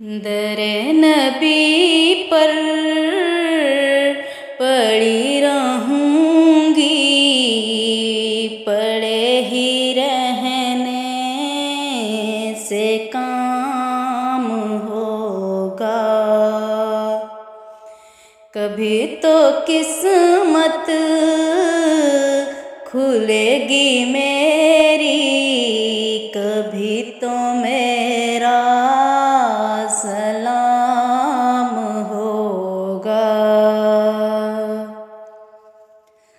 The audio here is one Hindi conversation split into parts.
दरे नबी पर पड़ी रहूँगी, पड़े ही रहने से काम होगा। कभी तो किस्मत खुलेगी मेरी, कभी तो मेरा सलाम होगा।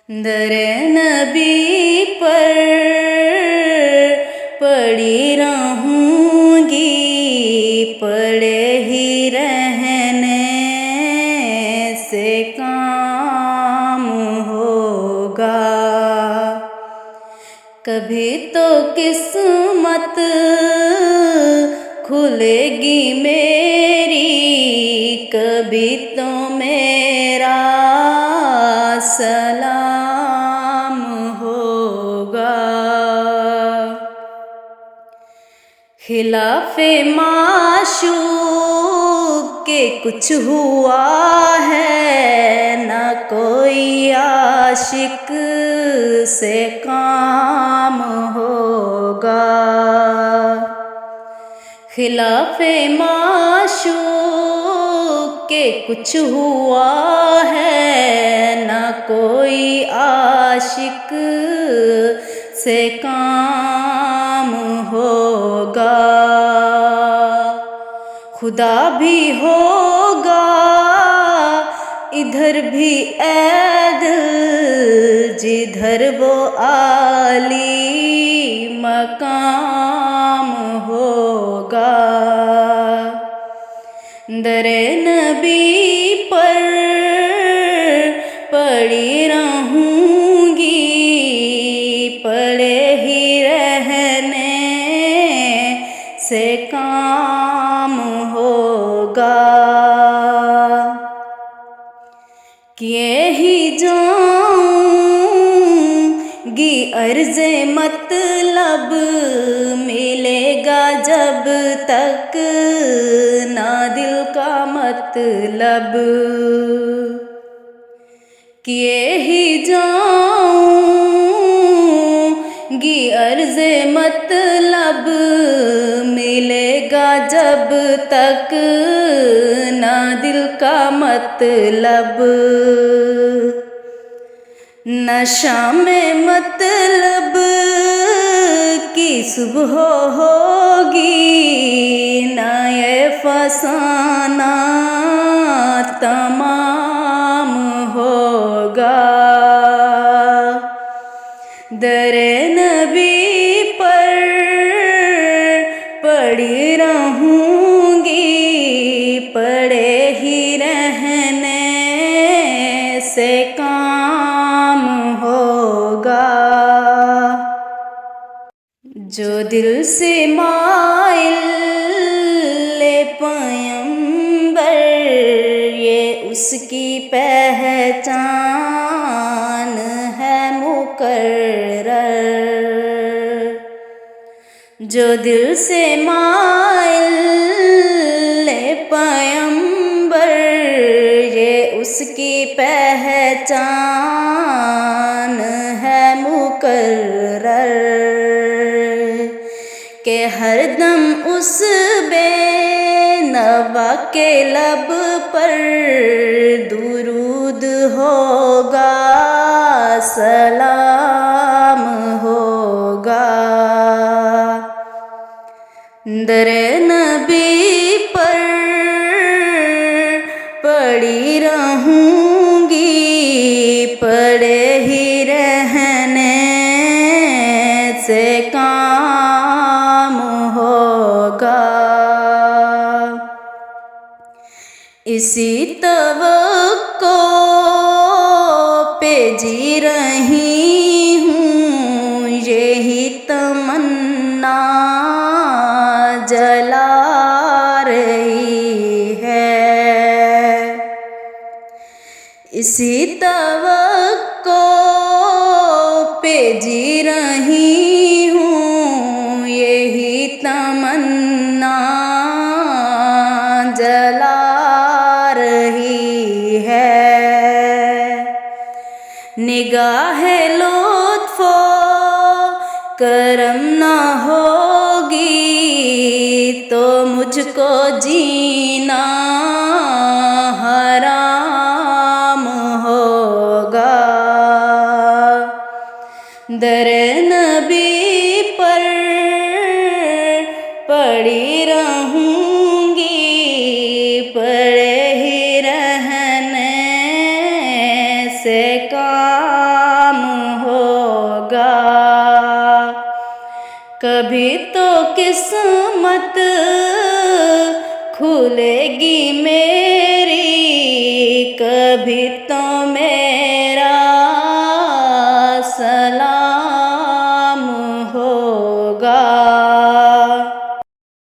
दरे नबी पर पड़ी रहूँगी, पड़े ही रहने से काम होगा। कभी तो किस्मत खुलेगी मेरी, कभी तो मेरा सलाम होगा। खिलाफे माशूक के कुछ हुआ है, ना कोई आशिक से काम होगा। खिलाफे माशूक के कुछ हुआ है, ना कोई आशिक से काम होगा। खुदा भी होगा इधर भी ऐ दिल, जिधर वो आली मकाम होगा। दरे नबी पर पड़ी रहूँगी, पड़े ही रहने से काम होगा। किए ही जाऊंगी अर्ज़े मतलब, मिलेगा जब तक ना दिल का मतलब। किए ही जाऊंगी अर्ज़े मतलब, मिलेगा जब तक ना दिल का मतलब। नशा में मतलब की सुबह होगी, ना ये फसाना तमाम होगा। दरे नबी पर पड़ी रहूँगी, पड़े ही रहने से काम होगा। जो दिल से माइल ले पैगंबर, ये उसकी पहचान है मुकर्रर। जो दिल से माइल ले पैगंबर, ये उसकी पहचान है मुकर्रर। के हरदम उस बेनवा के लब पर दुरूद होगा, सलाम होगा। दरे नबी पर पड़ी रहूँगी, पड़े ही रहने से काम होगा। इसी तवक्को पे जी रही हूँ, यही तमन्ना जला रही है। इसी तवक्को पे जी रही हूँ, यही तमन्ना निगाह लुत्फ़ो करम ना होगी तो मुझको जीना हराम होगा। दर नबी पर पड़ी रहूँगी, पड़े ही रहने से काम होगा। कभी तो किस्मत खुलेगी मेरी, कभी तो मैं